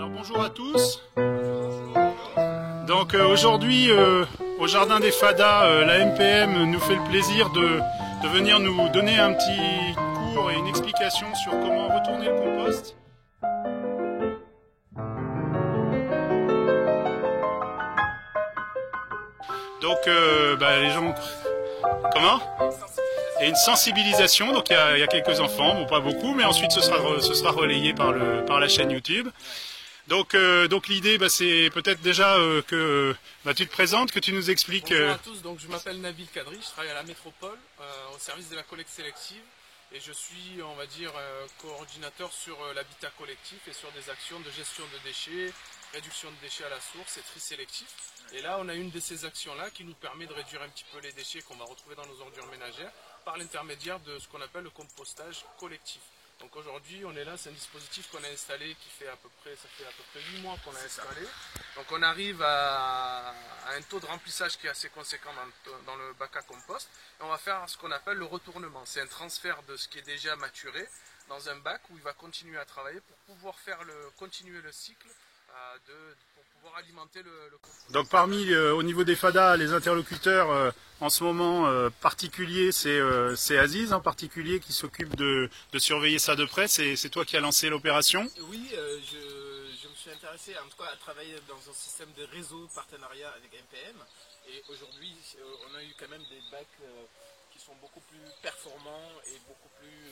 Alors bonjour à tous. Donc aujourd'hui au Jardin des Fadas, la MPM nous fait le plaisir de venir nous donner un petit cours et une explication sur comment retourner le compost. Donc les gens... Comment ? Et une sensibilisation, donc il y a quelques enfants, bon pas beaucoup, mais ensuite ce sera relayé par la chaîne YouTube. Donc l'idée, c'est peut-être déjà que tu te présentes, que tu nous expliques. Bonjour à tous, donc je m'appelle Nabil Kadri, je travaille à la métropole au service de la collecte sélective et je suis, on va dire, coordinateur sur l'habitat collectif et sur des actions de gestion de déchets, réduction de déchets à la source et tri sélectif. Et là, on a une de ces actions-là qui nous permet de réduire un petit peu les déchets qu'on va retrouver dans nos ordures ménagères par l'intermédiaire de ce qu'on appelle le compostage collectif. Donc aujourd'hui, on est là, c'est un dispositif qu'on a installé qui fait ça fait à peu près 8 mois qu'on l'a installé. Donc on arrive à un taux de remplissage qui est assez conséquent dans le bac à compost. Et on va faire ce qu'on appelle le retournement. C'est un transfert de ce qui est déjà maturé dans un bac où il va continuer à travailler pour pouvoir continuer le cycle pour pouvoir alimenter le compost. Donc parmi, au niveau des FADA, les interlocuteurs en ce moment particuliers, c'est Aziz en particulier qui s'occupe de surveiller ça de près. C'est toi qui as lancé l'opération? Oui, je me suis intéressé en tout cas à travailler dans un système de réseau partenariat avec MPM. Et aujourd'hui, on a eu quand même des bacs qui sont beaucoup plus performants et beaucoup plus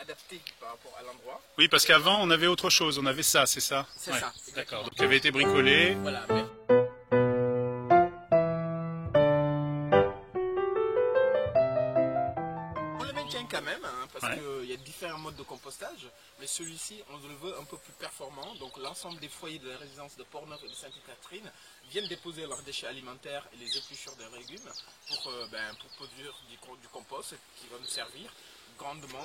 adaptés par rapport à l'endroit. Oui, parce qu'avant, on avait autre chose. On avait ça, c'est ça? C'est ça. D'accord. Donc, il avait été bricolé. Voilà. On le maintient quand même, parce qu'il y a différents modes de compostage, mais celui-ci, on le veut un peu plus performant. Donc l'ensemble des foyers de la résidence de Port-Neuf et de Sainte-Catherine viennent déposer leurs déchets alimentaires et les épluchures de légumes pour produire du compost qui va nous servir grandement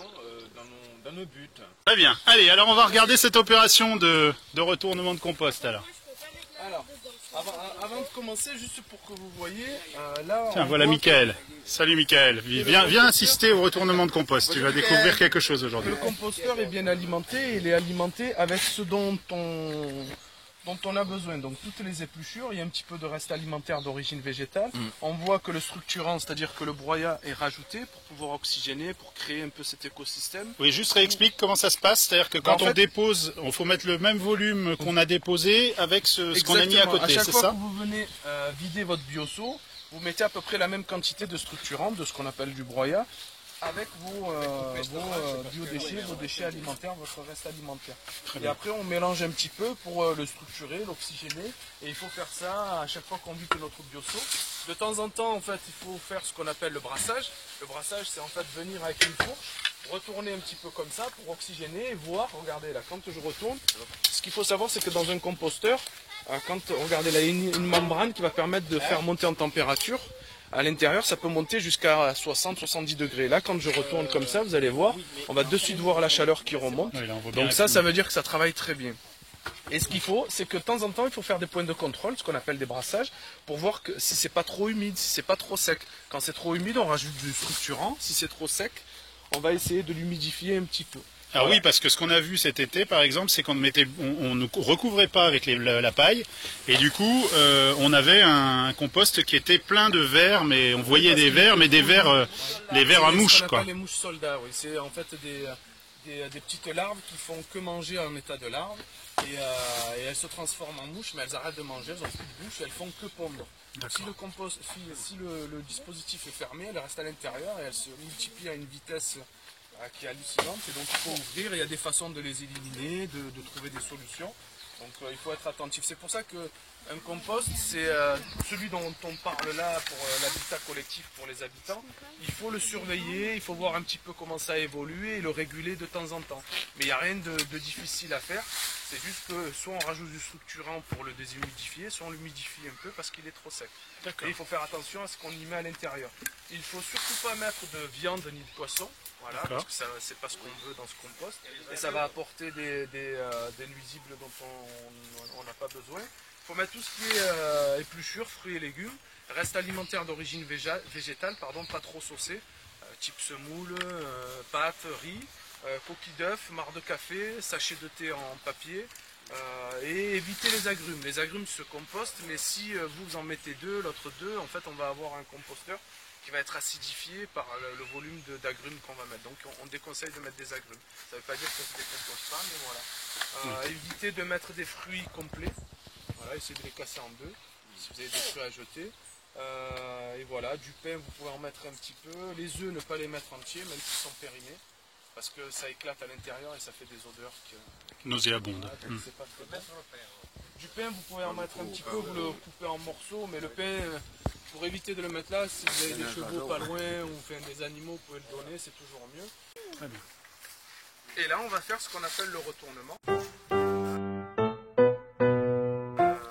dans nos buts. Très bien. Allez, alors on va regarder cette opération de retournement de compost alors. Alors, avant de commencer, juste pour que vous voyez, là... Tiens, voilà Michael. Salut Michael. Viens assister au retournement de compost. Tu vas découvrir quelque chose aujourd'hui. Le composteur est bien alimenté, il est alimenté avec ce dont on a besoin. Donc toutes les épluchures, il y a un petit peu de reste alimentaire d'origine végétale. On voit que le structurant, c'est-à-dire que le broyat est rajouté pour pouvoir oxygéner, pour créer un peu cet écosystème. Oui, juste réexplique comment ça se passe. C'est-à-dire que quand on dépose, il faut mettre le même volume qu'on a déposé avec ce qu'on a mis à côté, c'est ça? À chaque fois que vous venez vider votre bioseau, vous mettez à peu près la même quantité de structurant, de ce qu'on appelle du broyat, avec vos biodéchets, vos déchets alimentaires, votre reste alimentaire. Et après on mélange un petit peu pour le structurer, l'oxygéner, et il faut faire ça à chaque fois qu'on vide notre bioseau. De temps en temps, en fait, il faut faire ce qu'on appelle le brassage. Le brassage, c'est en fait venir avec une fourche, retourner un petit peu comme ça pour oxygéner et voir, regardez là, quand je retourne, ce qu'il faut savoir, c'est que dans un composteur, regardez là, il y a une membrane qui va permettre de faire monter en température. À l'intérieur, ça peut monter jusqu'à 60-70 degrés. Là, quand je retourne comme ça, vous allez voir, on va de suite voir la chaleur qui remonte. Oui, là, donc ça veut dire que ça travaille très bien. Et ce qu'il faut, c'est que de temps en temps, il faut faire des points de contrôle, ce qu'on appelle des brassages, pour voir que si c'est pas trop humide, si c'est pas trop sec. Quand c'est trop humide, on rajoute du structurant. Si c'est trop sec, on va essayer de l'humidifier un petit peu. Ah voilà. Oui, parce que ce qu'on a vu cet été, par exemple, c'est qu'on ne recouvrait pas avec la paille, et du coup, on avait un compost qui était plein de vers, mais on voyait des vers, mais des vers, les vers à mouches, quoi. Les mouches soldats, oui. C'est en fait des petites larves qui font que manger en état de larve, et elles se transforment en mouches, mais elles arrêtent de manger, elles n'ont plus de bouche, elles font que pondre. Si le dispositif est fermé, elles restent à l'intérieur et elles se multiplient à une vitesse qui est hallucinante, et donc il faut ouvrir, il y a des façons de les éliminer, de trouver des solutions, donc il faut être attentif. C'est pour ça qu'un compost, c'est celui dont on parle là pour l'habitat collectif pour les habitants. Il faut le surveiller, il faut voir un petit peu comment ça évolue et le réguler de temps en temps. Mais il n'y a rien de difficile à faire, c'est juste que soit on rajoute du structurant pour le déshumidifier, soit on l'humidifie un peu parce qu'il est trop sec. Et il faut faire attention à ce qu'on y met à l'intérieur. Il ne faut surtout pas mettre de viande ni de poisson. Voilà, parce que c'est pas ce qu'on veut dans ce compost. Et ça va apporter des nuisibles dont on n'a pas besoin. Il faut mettre tout ce qui est épluchures, fruits et légumes, reste alimentaire d'origine végétale, pas trop saucé, type semoule, pâtes, riz. coquilles d'œufs, marc de café, sachet de thé en papier et éviter les agrumes. Les agrumes se compostent, mais si vous en mettez deux, l'autre deux, en fait on va avoir un composteur qui va être acidifié par le volume d'agrumes qu'on va mettre. Donc on déconseille de mettre des agrumes. Ça ne veut pas dire que ça ne se décompose pas, mais voilà. Évitez de mettre des fruits complets. Voilà, essayez de les casser en deux, si vous avez des fruits à jeter. Et voilà, du pain, vous pouvez en mettre un petit peu. Les œufs, ne pas les mettre entiers, même s'ils sont périmés. Parce que ça éclate à l'intérieur et ça fait des odeurs nauséabondes. Voilà, c'est pas très bon. Du pain, vous pouvez en mettre un petit peu, vous le coupez en morceaux, mais le pain, pour éviter de le mettre là, si vous avez des chevaux pas loin ou des animaux, vous pouvez le donner, c'est toujours mieux. Très bien. Et là, on va faire ce qu'on appelle le retournement.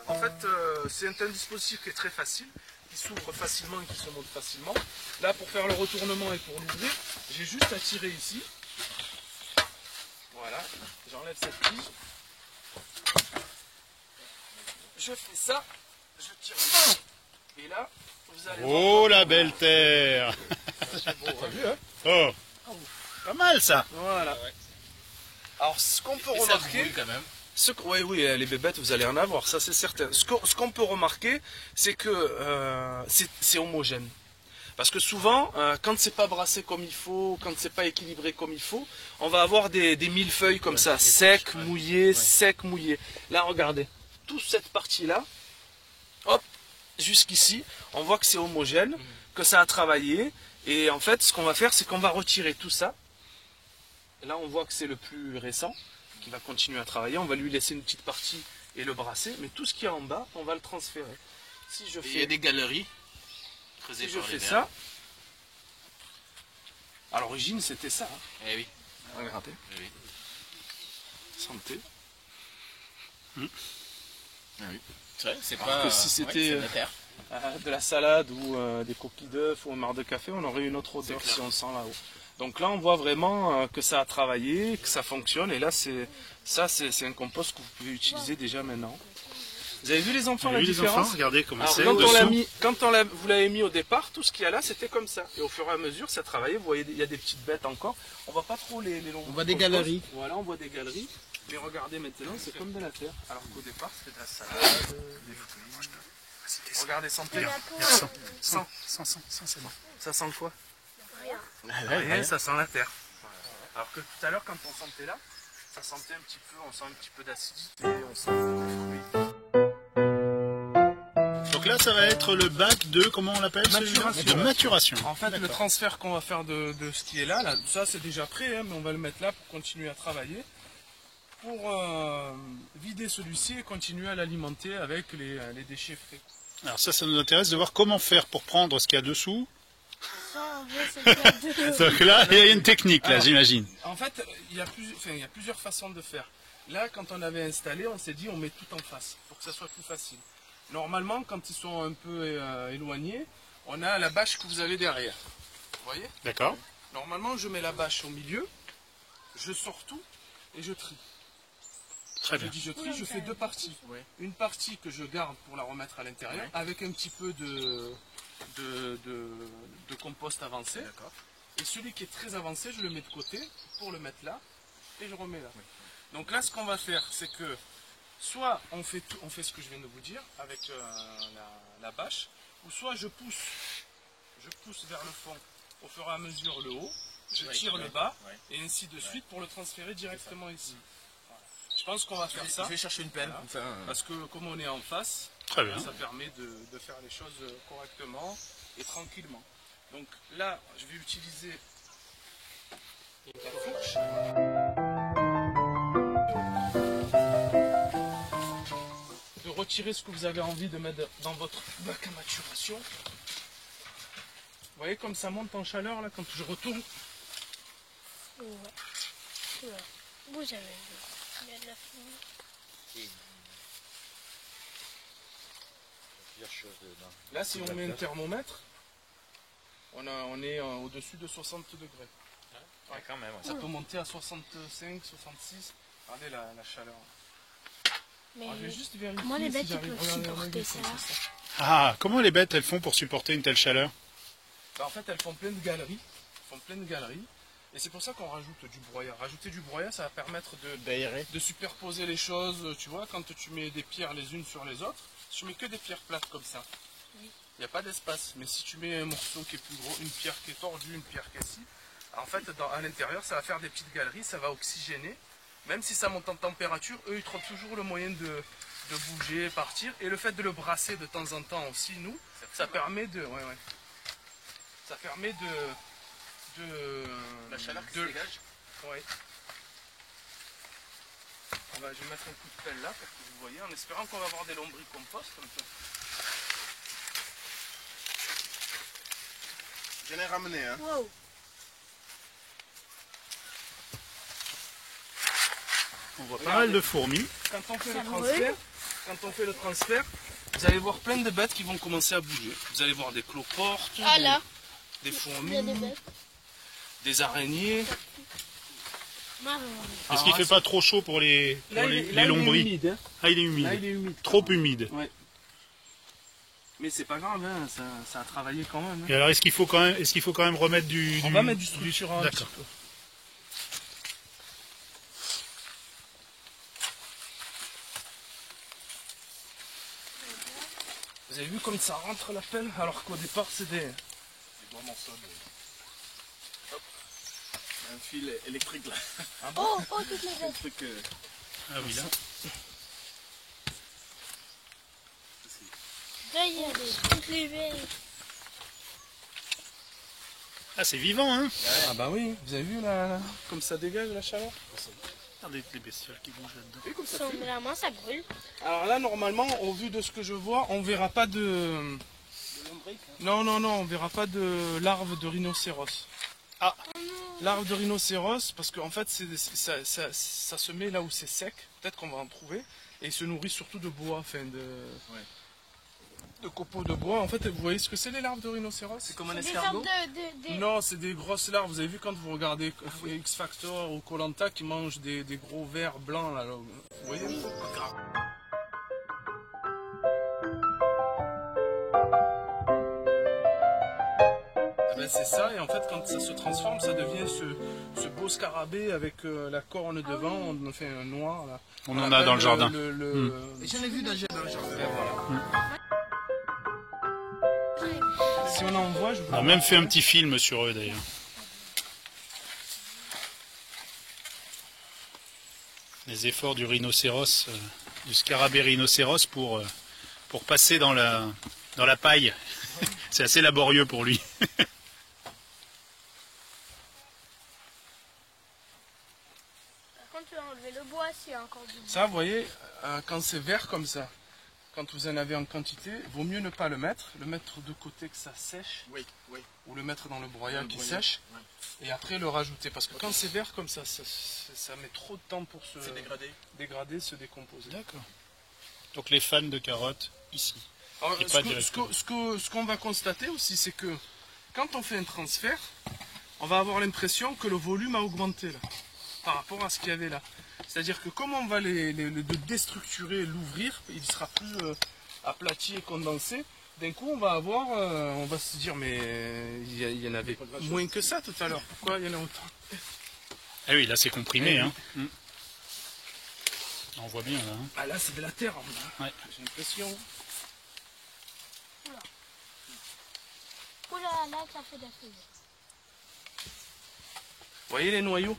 En fait, c'est un dispositif qui est très facile, qui s'ouvre facilement et qui se monte facilement. Là, pour faire le retournement et pour l'ouvrir, j'ai juste à tirer ici. Voilà, j'enlève cette tige. Je fais ça, je tire ici. Et là, vous allez Oh la belle terre. T'as vu, hein? Oh, pas mal ça. Voilà. Alors, ce qu'on peut remarquer, quand même. oui, les bébêtes, vous allez en avoir, ça c'est certain. Ce qu'on peut remarquer, c'est que c'est homogène. Parce que souvent, quand c'est pas brassé comme il faut, quand c'est pas équilibré comme il faut, on va avoir des millefeuilles comme ça, sec, mouillé, sec, mouillé. Là, regardez, toute cette partie-là, hop, jusqu'ici, on voit que c'est homogène, que ça a travaillé. Et en fait, ce qu'on va faire, c'est qu'on va retirer tout ça. Et là, on voit que c'est le plus récent, qui va continuer à travailler. On va lui laisser une petite partie et le brasser. Mais tout ce qu'il y a en bas, on va le transférer. Si je fais, Il y a des galeries. si je fais ça, à l'origine, c'était ça. Hein. Eh oui. Regardez. Eh oui. Santé. Ah oui. C'est Alors pas que si c'était de la salade ou des coquilles d'œufs ou un marc de café, on aurait une autre odeur si on sent là-haut. Donc là, on voit vraiment que ça a travaillé, que ça fonctionne. Et là, c'est un compost que vous pouvez utiliser déjà maintenant. Vous avez vu les enfants la différence? Regardez comment Alors, c'est. quand vous l'avez mis au départ, tout ce qu'il y a là, c'était comme ça. Et au fur et à mesure, ça travaillait. Vous voyez, il y a des petites bêtes encore. On voit pas trop les longs. On voit des galeries. Voilà, on voit des galeries. Mais regardez maintenant, c'est comme de la terre. Alors qu'au départ, c'était de la salade, des fruits. Regardez, sentez. Sans, c'est bon. Ça sent quoi? Rien, ça sent la terre. Alors que tout à l'heure, quand on sentait là, ça sentait un petit peu, on sent un petit peu d'acidité, on sent des fruits. Donc là, ça va être le bac de, comment on l'appelle? De maturation. En fait, le transfert qu'on va faire de ce qui est là, ça c'est déjà prêt, hein, mais on va le mettre là pour continuer à travailler. Pour vider celui-ci et continuer à l'alimenter avec les déchets frais. Alors ça nous intéresse de voir comment faire pour prendre ce qu'il y a dessous. Donc là, il y a une technique, là, j'imagine. En fait, il y a plusieurs façons de faire. Là, quand on avait installé, on s'est dit on met tout en face pour que ça soit plus facile. Normalement, quand ils sont un peu éloignés, on a la bâche que vous avez derrière. Vous voyez? D'accord. Normalement, je mets la bâche au milieu, je sors tout et je trie. Très bien. Je dis je trie, je fais deux parties. Une partie que je garde pour la remettre à l'intérieur, avec un petit peu de compost avancé. Et celui qui est très avancé, je le mets de côté pour le mettre là et je remets là. Donc là, ce qu'on va faire, c'est que soit on fait ce que je viens de vous dire avec la bâche, ou soit je pousse vers le fond au fur et à mesure le haut, je tire le bas et ainsi de suite pour le transférer directement ici. Je pense qu'on va faire ça. Je vais chercher une pelle. Voilà. Parce que comme on est en face, Très bien. ça permet de faire les choses correctement et tranquillement. Donc là, je vais utiliser la fourche. De retirer ce que vous avez envie de mettre dans votre bac à maturation. Vous voyez comme ça monte en chaleur là quand je retourne. Ouais. Vous avez vu. Il y a de la fumée. Là, si on met un thermomètre, on est au-dessus de 60 degrés. Ouais, quand même. Ça peut monter à 65, 66. Regardez la chaleur. Mais Je vais juste vérifier comment les bêtes si j'arrive. peuvent supporter ça? Ah, comment les bêtes, elles font pour supporter une telle chaleur? En fait, elles font plein de galeries. Et c'est pour ça qu'on rajoute du broyat. Rajouter du broyat, ça va permettre D'aérer. de superposer les choses. Tu vois, quand tu mets des pierres les unes sur les autres, si tu mets que des pierres plates comme ça, il n'y a pas d'espace. Mais si tu mets un morceau qui est plus gros, une pierre qui est tordue, une pierre qui est ici, en fait, à l'intérieur, ça va faire des petites galeries, ça va oxygéner. Même si ça monte en température, eux, ils trouvent toujours le moyen de bouger, partir. Et le fait de le brasser de temps en temps aussi, nous, ça permet de... Ça permet La chaleur qui de- se dégage. Ouais. Je vais mettre un coup de pelle là pour que vous voyez, en espérant qu'on va avoir des lombricompost comme ça. Je l'ai ramené, hein. Wow. On voit pas mal de fourmis. Quand on fait Ça le transfert, vous allez voir plein de bêtes qui vont commencer à bouger. Vous allez voir des cloportes, Ah là, des il y a des fourmis, bêtes. des araignées. Marron. Est-ce qu'il fait pas trop chaud pour les lombris? humide, hein. Ah, il est Là, humide. il est humide. Trop humide. Ouais. Mais c'est pas grave, hein, ça a travaillé quand même. Hein. Et alors, est-ce qu'il faut quand même remettre On va mettre du structurant. un D'accord. petit peu. Vous avez vu comme ça rentre la pelle, alors qu'au départ c'est des gros morceaux de... Un fil électrique là. Oh, oh, toutes les Un bêtes. truc. Ah oui, là. Là, il y a toutes les bêtes. Ah, c'est vivant, hein? Ah bah oui, vous avez vu là, comme ça dégage la chaleur. Regardez les bestioles qui bougent là-dedans. Et comme ça Si on fait. met la main, ça brûle. Alors là normalement, au vu de ce que je vois, on verra pas de... Non, on verra pas de larves de rhinocéros. Ah. Larves de rhinocéros, parce qu'en fait ça se met là où c'est sec, peut-être qu'on va en trouver, et ils se nourrissent surtout de bois, enfin de copeaux de bois. En fait, vous voyez ce que c'est les larves de rhinocéros? C'est comme un Des sortes escargot. de... Non, c'est des grosses larves. Vous avez vu quand vous regardez X Factor ou koh qui mangent des gros vers blancs là, vous voyez? Eh ben, c'est ça, et en fait quand ça se transforme, ça devient ce beau scarabée avec la corne devant, on fait un noir là. On en a dans le jardin. Et j'en ai vu dans le jardin. Et voilà. Si on en voit, je vous On a même fait un petit film sur eux d'ailleurs. Les efforts du rhinocéros, du scarabée rhinocéros pour passer dans la paille. C'est assez laborieux pour lui. Par contre, tu vas enlever le bois s'il y a encore du bois. Ça, vous voyez, quand c'est vert comme ça, quand vous en avez en quantité, vaut mieux ne pas le mettre de côté que ça sèche, Oui. ou le mettre dans le broyat Le qui broyat, sèche, ouais. et après le rajouter. Parce que quand c'est vert comme ça, ça met trop de temps pour se C'est dégradé. dégrader, se décomposer. D'accord. Donc les fans de carottes, ici. Alors, Et pas de- ce qu'on va constater aussi, c'est que quand on fait un transfert, on va avoir l'impression que le volume a augmenté là, par rapport à ce qu'il y avait là. C'est-à-dire que comme on va le déstructurer, l'ouvrir, il sera plus aplati et condensé. D'un coup, on va se dire, mais il y en avait moins que ça tout à l'heure. Pourquoi il y en a autant? Ah oui, là c'est comprimé. Eh Hein. On voit bien là. Hein. Ah là, c'est de la terre, hein. Ouais. J'ai l'impression. Oh là là, ça fait de la feuille. Vous voyez les noyaux?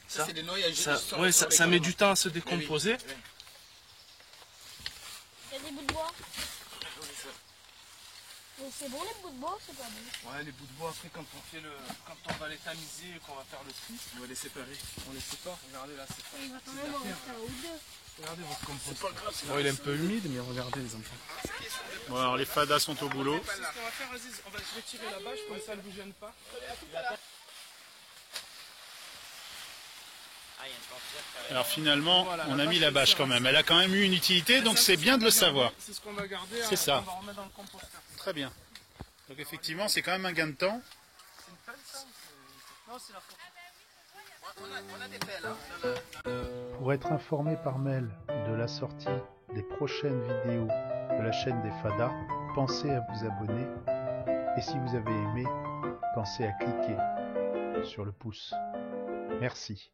Ça, c'est des noyaux. Ça met du temps à se décomposer. Il y a des bouts de bois. Mais c'est bon les bouts de bois ou c'est pas bon? Ouais, les bouts de bois, après, quand on va les tamiser et qu'on va faire le tri, On va les séparer. on les sépare. Regardez là, c'est Il va quand même en rester un ou deux. Regardez votre compost. Bon, il est un peu humide, mais regardez les enfants. Bon, alors les fadas sont au boulot. C'est ce qu'on va faire, Aziz. Je vais tirer la bâche, comme ça elle ne vous gêne pas. Alors finalement, Voilà, on la a mis bâche, la elle bâche sert quand à même. ça. Elle a quand même eu une utilité, donc c'est bien de le savoir. C'est ce qu'on va garder. C'est ça. On va remettre dans le composteur. Très bien. Donc effectivement, c'est quand même un gain de temps. C'est une pelle, ça ou c'est... Non, c'est la photo. On a des pelles. Hein. Pour être informé par mail de la sortie des prochaines vidéos de la chaîne des Fadas, pensez à vous abonner et si vous avez aimé, pensez à cliquer. sur le pouce. Merci.